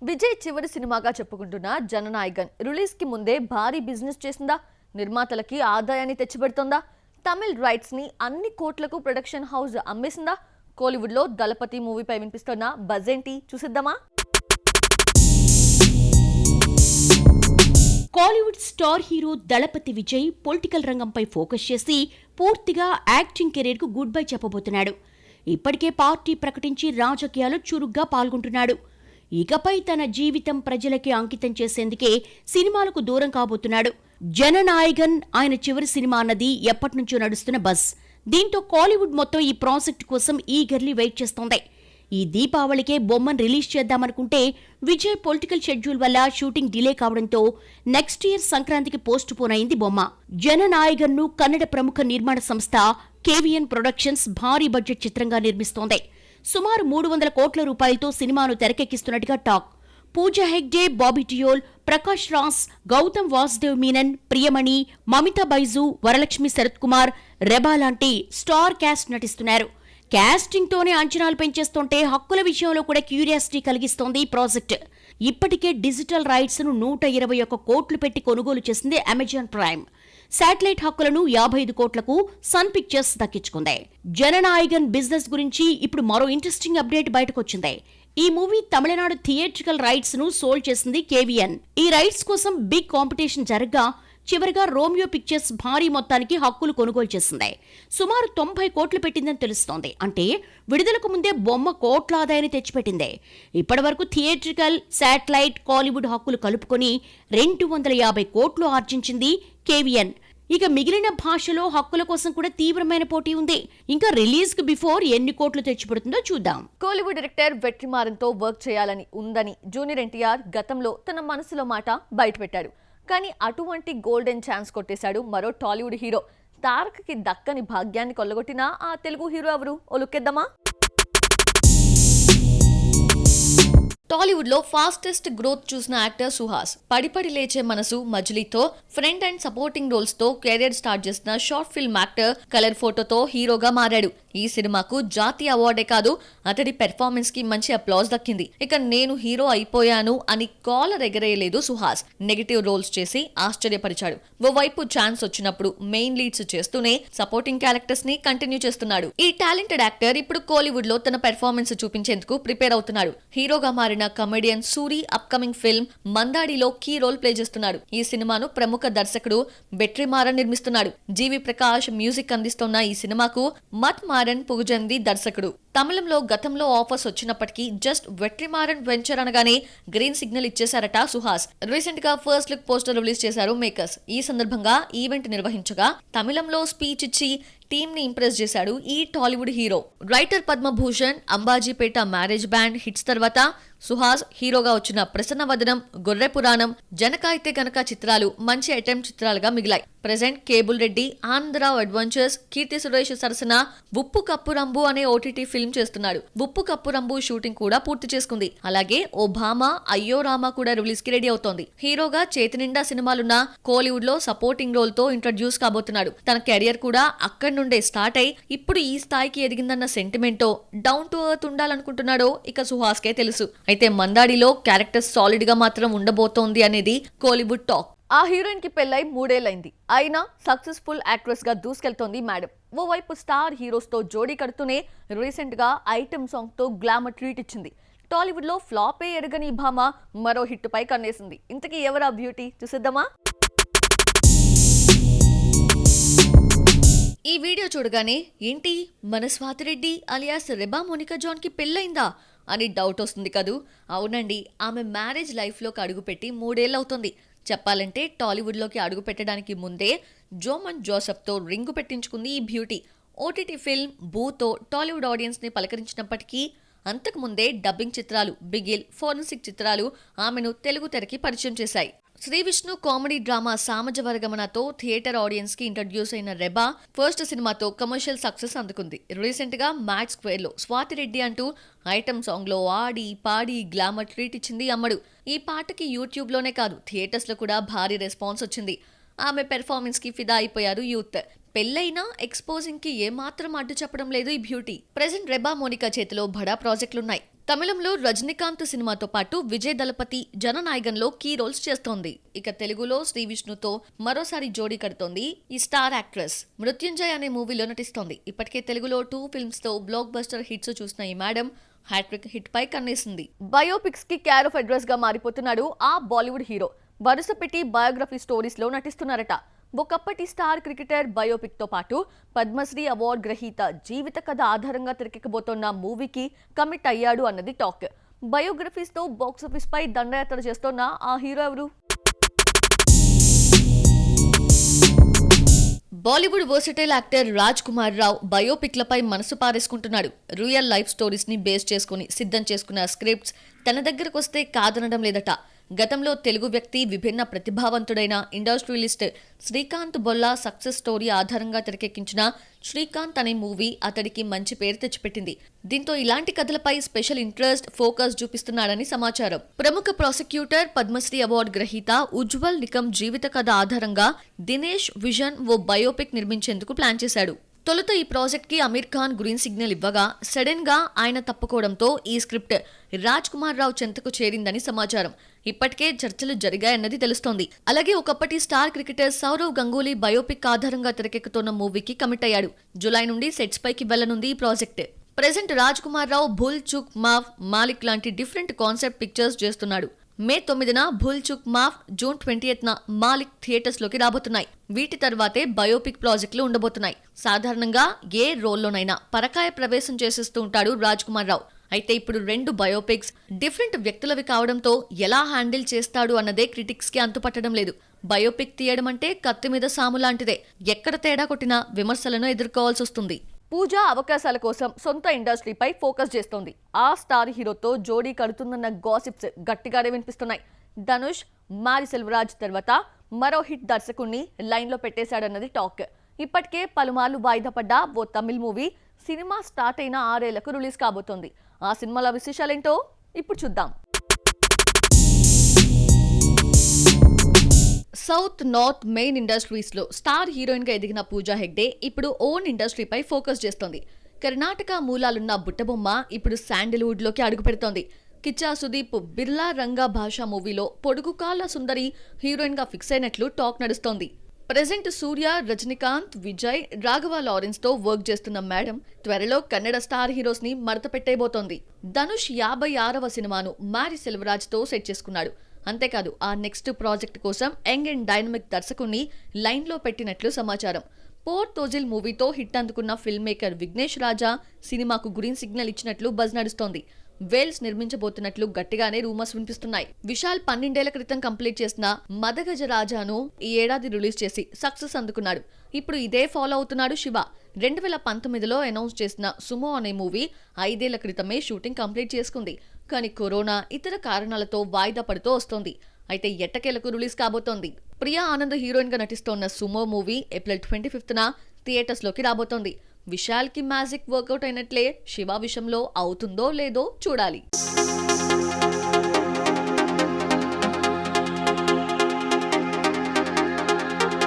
విజయ్ చివరి సినిమాగా చెప్పుకుంటున్న జననాయకన్ రిలీజ్ కి ముందే భారీ బిజినెస్ చేసిందా? నిర్మాతలకి ఆదాయాన్ని తెచ్చిపెడుతోందా? తమిళ్ రైట్స్ ని అన్ని కోట్లకు ప్రొడక్షన్ హౌస్ అమ్మేసిందా? కోలీవుడ్ లో దళపతి మూవీపై వినిపిస్తున్న బజ్ ఏంటి చూసిద్దామా? కోలీవుడ్ స్టార్ హీరో దళపతి విజయ్ పొలిటికల్ రంగంపై ఫోకస్ చేసి పూర్తిగా యాక్టింగ్ కెరీర్ కు గుడ్ బై చెప్పబోతున్నాడు. ఇప్పటికే పార్టీ ప్రకటించి రాజకీయాల్లో చురుగ్గా పాల్గొంటున్నాడు. ఇకపై తన జీవితం ప్రజలకి అంకితం చేసేందుకే సినిమాలకు దూరం కాబోతున్నాడు. జననాయకన్ ఆయన చివరి సినిమా అన్నది ఎప్పటినుంచో నడుస్తున్న బజ్. దీంతో కోలీవుడ్ మొత్తం ఈ ప్రాజెక్ట్ కోసం ఈగర్లీ వెయిట్ చేస్తోంది. ఈ దీపావళికే బొమ్మను రిలీజ్ చేద్దామనుకుంటే విజయ్ పొలిటికల్ షెడ్యూల్ వల్ల షూటింగ్ డిలే కావడంతో నెక్స్ట్ ఇయర్ సంక్రాంతికి పోస్ట్ పోన్ అయింది బొమ్మ. జననాయకన్ ను కన్నడ ప్రముఖ నిర్మాణ సంస్థ కేవిఎన్ ప్రొడక్షన్స్ భారీ బడ్జెట్ చిత్రంగా నిర్మిస్తోంది. సుమారు 300 కోట్ల రూపాయలతో సినిమాను తెరకెక్కిస్తున్నట్టుగా టాక్. పూజా హెగ్డే, బాబీ డియోల్, ప్రకాష్ రాజ్, గౌతమ్ వాసుదేవ్ మీనన్, ప్రియమణి, మమితా బైజు, వరలక్ష్మి శరత్ కుమార్, రెబా లాంటి స్టార్ క్యాస్ట్ నటిస్తున్నారు. కాస్టింగ్ తోనే అంచనాలు పెంచేస్తుంటే హక్కుల విషయంలో కూడా క్యూరియాసిటీ కలిగిస్తోంది ఈ ప్రాజెక్ట్. ఇప్పటికే డిజిటల్ రైట్స్ ను 121 కోట్లు పెట్టి కొనుగోలు చేసింది అమెజాన్ ప్రైమ్. శాటిలైట్ హక్కులను 55 కోట్లకు సన్ పిక్చర్స్ దక్కించుకుంది. జననాయకన్ బిజినెస్ గురించి ఇప్పుడు మరో ఇంట్రెస్టింగ్ అప్డేట్ బయటకొచ్చింది. ఈ మూవీ తమిళనాడు థియేట్రికల్ రైట్స్ ను సోల్డ్ చేసింది కేవిఎన్. ఈ రైట్స్ కోసం బిగ్ కాంపిటీషన్ జరగ్గా చివరిగా రోమియో పిక్చర్స్ భారీ మొత్తానికి హక్కులు కొనుగోలు చేసింది. సుమారు 90 కోట్లు పెట్టిందని తెలుస్తోంది. అంటే విడుదలకు ముందే బొమ్మ కోట్ల ఆదాయాన్ని తెచ్చిపెట్టింది. ఇప్పటివరకు థియేట్రికల్, శాటిలైట్, కాలీవుడ్ హక్కులు కలుపుకొని 250 కోట్లు ఆర్జించింది కేవిఎన్. ఇక మిగిలిన భాషలో హక్కుల కోసం కూడా తీవ్రమైన పోటీ ఉంది. ఇంకా రిలీజ్ కు బిఫోర్ ఎన్ని కోట్లు తెచ్చిపెడుతుందో చూద్దాం. కోలీవుడ్ డైరెక్టర్ వెట్రిమారన్ తో వర్క్ చేయాలని ఉందని జూనియర్ ఎన్టీఆర్ గతంలో తన మనసులో మాట బయటపెట్టాడు. కానీ అటువంటి గోల్డెన్ ఛాన్స్ కొట్టేశాడు మరో టాలీవుడ్ హీరో. తారక్కి దక్కని భాగ్యాన్ని కొల్లగొట్టిన ఆ తెలుగు హీరో ఎవరు? ఓ లుక్కేద్దామా? టాలీవుడ్ లో ఫాస్టెస్ట్ గ్రోత్ చూసిన యాక్టర్ సుహాస్. పడిపడి లేచే మనసు, మజిలీతో ఫ్రంట్ అండ్ సపోర్టింగ్ రోల్స్ తో కెరీర్ స్టార్ట్ చేసిన షార్ట్ ఫిల్మ్ యాక్టర్ కలర్ ఫోటోతో హీరోగా మారాడు. ఈ సినిమాకు జాతీయ అవార్డే కాదు, అతడి పెర్ఫార్మెన్స్ కి మంచి అప్లాజ్ దక్కింది. ఇక నేను హీరో అయిపోయాను అని కాలర్ ఎగరేయలేదు సుహాస్. నెగటివ్ రోల్స్ చేసి ఆశ్చర్యపరిచాడు. ఓవైపు ఛాన్స్ వచ్చినప్పుడు మెయిన్ లీడ్స్ చేస్తూనే సపోర్టింగ్ క్యారెక్టర్స్ ని కంటిన్యూ చేస్తున్నాడు. ఈ టాలెంటెడ్ యాక్టర్ ఇప్పుడు కోలీవుడ్ లో తన పెర్ఫార్మెన్స్ చూపించేందుకు ప్రిపేర్ అవుతున్నాడు. హీరోగా మారిన కమెడియన్ సూరి అప్కమింగ్ ఫిల్మ్ మందాడిలో కీ రోల్ ప్లే చేస్తున్నాడు. ఈ సినిమాను ప్రముఖ దర్శకుడు వెట్రిమారన్ నిర్మిస్తున్నాడు. జీవి ప్రకాష్ మ్యూజిక్ అందిస్తున్న ఈ సినిమాకు మత్ మారన్ పుగుజంది దర్శకుడు. తమిళంలో గతంలో ఆఫర్స్ వచ్చినప్పటికీ జస్ట్ వెట్రిమారన్ వెంచర్ అనగానే గ్రీన్ సిగ్నల్ ఇచ్చేశారట సుహాస్. రీసెంట్ గా ఫస్ట్ లుక్ పోస్టర్ రిలీజ్ చేశారు మేకర్స్. ఈ సందర్భంగా ఈవెంట్ నిర్వహించగా తమిళంలో స్పీచ్ ఇచ్చి టీమ్ ని ఇంప్రెస్ చేశాడు ఈ Tollywood hero. Writer Padma Bhushan, Ambajipeta marriage band hits తర్వాత సుహాస్ హీరోగా వచ్చిన ప్రసన్న వదనం, గొర్రె పురాణం, జనకాయితే గనక చిత్రాలు మంచి అటెంప్ట్ చిత్రాలుగా మిగిలాయి. Present cable Reddy, ఆంధ్రావ్ adventures, Keerthy Suresh సరసన ఉప్పు కప్పు రంబు అనే ఓటీటీ ఫిల్మ్ చేస్తున్నాడు. ఉప్పు కప్పు రంబు షూటింగ్ కూడా పూర్తి చేసుకుంది. అలాగే ఓ భామ అయ్యో రామ కూడా రిలీజ్ కి రెడీ అవుతోంది. హీరోగా చేతి నిండా సినిమాలున్న కోలీవుడ్ లో సపోర్టింగ్ రోల్ తో ఇంట్రడ్యూస్ కాబోతున్నాడు. తన కెరియర్ కూడా అక్కడి నుండే స్టార్ట్ అయి ఇప్పుడు ఈ స్థాయికి ఎదిగిందన్న సెంటిమెంటో, డౌన్ టు ఎర్త్ ఉండాలనుకుంటున్నాడో ఇక సుహాస్ కే తెలుసు. అయితే మందాడిలో క్యారెక్టర్ సాలిడ్ గా మాత్రం ఉండబోతోంది అనేది కోలీవుడ్ టాక్. ఆ హీరోయిన్ కి పెళ్ళై 3 ఏళ్లైంది. అయినా సక్సెస్ఫుల్ యాక్ట్రెస్ గా దూసుకెళ్తోంది మేడం. ఓవైపు స్టార్ హీరోస్ తో జోడీ కడుతూనే రీసెంట్ గా ఐటమ్ సాంగ్ తో గ్లామర్ ట్రీట్ ఇచ్చింది. టాలీవుడ్ లో ఫ్లాపే ఎరగని భామ మరో హిట్ పై కన్నేసింది. ఇంతకీ ఎవరా బ్యూటీ చూసిద్దామా? ఈ వీడియో చూడగానే ఏంటి మన స్వాతిరెడ్డి అలియాస్ రెబా మోనికా జాన్ కి పెళ్ళైందా అని డౌట్ వస్తుంది కదూ. అవునండి, ఆమె మ్యారేజ్ లైఫ్లోకి అడుగుపెట్టి 3 ఏళ్ళు అవుతుంది. చెప్పాలంటే టాలీవుడ్లోకి అడుగు పెట్టడానికి ముందే జోమన్ జోసెఫ్తో రింగు పెట్టించుకుంది ఈ బ్యూటీ. ఓటీటీ ఫిల్మ్ బూతో టాలీవుడ్ ఆడియన్స్ని పలకరించినప్పటికీ అంతకుముందే డబ్బింగ్ చిత్రాలు బిగిల్, ఫోరెన్సిక్ చిత్రాలు ఆమెను తెలుగు తెరకి పరిచయం చేశాయి. శ్రీ విష్ణు కామెడీ డ్రామా సామజ వర్గమనతో థియేటర్ ఆడియన్స్ కి ఇంట్రడ్యూస్ అయిన రెబా ఫస్ట్ సినిమాతో కమర్షియల్ సక్సెస్ అందుకుంది. రీసెంట్ గా మ్యాక్స్ స్క్వేర్ లో స్వాతిరెడ్డి అంటూ ఐటమ్ సాంగ్ లో ఆడి పాడి గ్లామర్ ట్రీట్ ఇచ్చింది అమ్మడు. ఈ పాటకి యూట్యూబ్ లోనే కాదు థియేటర్స్ లో కూడా భారీ రెస్పాన్స్ వచ్చింది. ఆమె పెర్ఫార్మెన్స్ కి ఫిదా అయిపోయారు యూత్. పెళ్లైనా ఎక్స్పోజింగ్ కి ఏమాత్రం అడ్డు చెప్పడం లేదు ఈ బ్యూటీ. ప్రెజెంట్ రెబా మోనికా చేతిలో బడా ప్రాజెక్టులున్నాయి. తమిళంలో రజనీకాంత్ సినిమాతో పాటు విజయ్ దళపతి జననాయకంలో కీ రోల్స్ చేస్తోంది. ఇక తెలుగులో శ్రీ విష్ణుతో మరోసారి జోడీ కడుతోంది ఈ స్టార్ యాక్ట్రెస్. మృత్యుంజయ్ అనే మూవీలో నటిస్తోంది. ఇప్పటికే తెలుగులో 2 ఫిల్మ్స్ తో బ్లాక్ బస్టర్ హిట్స్ చూసిన ఈ మేడం హ్యాట్రిక్ హిట్ పై కన్నేసింది. బయోపిక్స్ కి కేర్ ఆఫ్ అడ్రస్ గా మారిపోతున్నాడు ఆ బాలీవుడ్ హీరో. వరుస పెట్టి బయోగ్రఫీ స్టోరీస్ లో నటిస్తున్నారట. ఒకప్పటి స్టార్ క్రికెటర్ బయోపిక్ తో పాటు పద్మశ్రీ అవార్డు గ్రహీత జీవిత కథ ఆధారంగా తెరకెక్కబోతోన్న మూవీకి కమిట్ అయ్యాడు అన్నది టాక్. బయోగ్రఫీస్ తో బాక్సాఫీస్ పై దండయాత్ర చేస్తోన్న ఆ హీరో ఎవరు? బాలీవుడ్ వర్సిటైల్ యాక్టర్ రాజ్ కుమార్ రావు బయోపిక్లపై మనసు పారేసుకుంటున్నాడు. రియల్ లైఫ్ స్టోరీస్ ని బేస్ చేసుకుని సిద్ధం చేసుకున్న స్క్రిప్ట్స్ తన దగ్గరకు వస్తే కాదనడం లేదట. గతంలో తెలుగు వ్యక్తి విభిన్న ప్రతిభావంతుడైన industrialist Srikanth Bolla success story ఆధారంగా తెరకెక్కించిన శ్రీకాంత్ అనే మూవీ అతడికి మంచి పేరు తెచ్చిపెట్టింది. దీంతో ఇలాంటి కథలపై స్పెషల్ ఇంట్రెస్ట్, ఫోకస్ చూపిస్తున్నాడని సమాచారం. ప్రముఖ ప్రాసిక్యూటర్, పద్మశ్రీ అవార్డు గ్రహీత ఉజ్వల్ నికమ్ జీవిత కథ ఆధారంగా దినేష్ విజన్ ఓ బయోపిక్ నిర్మించేందుకు ప్లాన్ చేశాడు. తొలుత ఈ ప్రాజెక్ట్ కి అమీర్ ఖాన్ గ్రీన్ సిగ్నల్ ఇవ్వగా సడన్ గా ఆయన తప్పుకోవడంతో ఈ స్క్రిప్ట్ రాజ్ కుమార్ రావు చెంతకు చేరిందని సమాచారం. ఇప్పటికే చర్చలు జరిగాయన్నది తెలుస్తోంది. అలాగే ఒకప్పటి star cricketer Sourav Ganguly biopic ఆధారంగా తెరకెక్కుతున్న మూవీకి కమిట్ అయ్యాడు. జులై నుండి సెట్స్ పైకి వెళ్లనుంది ఈ ప్రాజెక్ట్. ప్రెజెంట్ రాజ్ కుమార్ రావు భూల్ చుక్ మాఫ్, మాలిక్ లాంటి డిఫరెంట్ కాన్సెప్ట్ పిక్చర్స్ చేస్తున్నాడు. మే 9న భూల్ చుక్ మాఫ్, జూన్ 20న మాలిక్ థియేటర్స్ లోకి రాబోతున్నాయి. వీటి తర్వాతే బయోపిక్ ప్రాజెక్టులు ఉండబోతున్నాయి. సాధారణంగా ఏ రోల్లోనైనా పరకాయ ప్రవేశం చేసేస్తూ ఉంటాడు రాజ్ కుమార్ రావు. అయితే ఇప్పుడు 2 బయోపిక్స్ డిఫరెంట్ వ్యక్తులవి కావడంతో ఎలా హ్యాండిల్ చేస్తాడు అన్నదే క్రిటిక్స్ కి అంతుపట్టడం లేదు. బయోపిక్ తీయడం అంటే కత్తి మీద సాము లాంటిదే. ఎక్కడ తేడా కొట్టినా విమర్శలను ఎదుర్కోవాల్సి వస్తుంది. పూజ అవకాశాల కోసం సొంత ఇండస్ట్రీపై ఫోకస్ చేస్తోంది. ఆ స్టార్ హీరోతో జోడీ కడుతుందన్న గాసిప్స్ గట్టిగానే వినిపిస్తున్నాయి. ధనుష్, మారి సెల్వరాజ్ తర్వాత మరో హిట్ దర్శకుణ్ణి లైన్లో పెట్టేశాడన్నది టాక్. ఇప్పటికే పలుమార్లు వాయిదా పడ్డ ఓ తమిళ్ మూవీ సినిమా స్టార్ట్ అయిన 6 ఏళ్లకు రిలీజ్ కాబోతోంది. ఆ సినిమాల విశేషాలేంటో ఇప్పుడు చూద్దాం. సౌత్ నార్త్ మెయిన్ ఇండస్ట్రీస్ లో స్టార్ హీరోయిన్ గా ఎదిగిన పూజా హెగ్డే ఇప్పుడు ఓన్ ఇండస్ట్రీపై ఫోకస్ చేస్తోంది. కర్ణాటక మూలాలున్న బుట్టబొమ్మ ఇప్పుడు శాండిల్వుడ్ లోకి అడుగు పెడుతోంది. కిచ్చా సుదీప్ బిర్లా రంగా భాషా మూవీలో పొడుగు కాళ్ళ సుందరి హీరోయిన్ గా ఫిక్స్ అయినట్లు టాక్ నడుస్తోంది. ప్రెజెంట్ సూర్య, రజనీకాంత్, విజయ్, రాఘవ లారెన్స్ తో వర్క్ చేస్తున్న మేడం త్వరలో కన్నడ స్టార్ హీరోస్ ని మడత పెట్టేయబోతోంది. ధనుష్ 56వ సినిమాను మారి సెల్వరాజ్ తో సెట్ చేసుకున్నాడు. అంతేకాదు ఆ నెక్స్ట్ ప్రాజెక్ట్ కోసం యంగ్ అండ్ డైనమిక్ దర్శకుణ్ణి లైన్లో పెట్టినట్లు సమాచారం. పోర్ తోజిల్ మూవీతో హిట్ అందుకున్న ఫిల్మ్ మేకర్ విఘ్నేష్ రాజా సినిమాకు గ్రీన్ సిగ్నల్ ఇచ్చినట్లు బజ్ నడుస్తోంది. వేల్స్ నిర్మించబోతున్నట్లు గట్టిగానే రూమర్స్ వినిపిస్తున్నాయి. విశాల్ 12 ఏళ్ల క్రితం కంప్లీట్ చేసిన మదగజ రాజాను ఈ ఏడాది రిలీజ్ చేసి సక్సెస్ అందుకున్నాడు. ఇప్పుడు ఇదే ఫాలో అవుతున్నాడు శివ. 2019లో అనౌన్స్ చేసిన సుమో అనే మూవీ 5 ఏళ్ల క్రితమే షూటింగ్ కంప్లీట్ చేసుకుంది. కానీ కరోనా, ఇతర కారణాలతో వాయిదా పడుతూ వస్తోంది. అయితే ఎట్టకేలకు రిలీజ్ కాబోతోంది. ప్రియా ఆనంద్ హీరోయిన్ గా నటిస్తోన్న సుమో మూవీ ఏప్రిల్ 25న థియేటర్స్ లోకి రాబోతోంది. విశాల్ కి మ్యాజిక్ వర్కౌట్ అయినట్లే శివ విషయంలో అవుతుందో లేదో చూడాలి.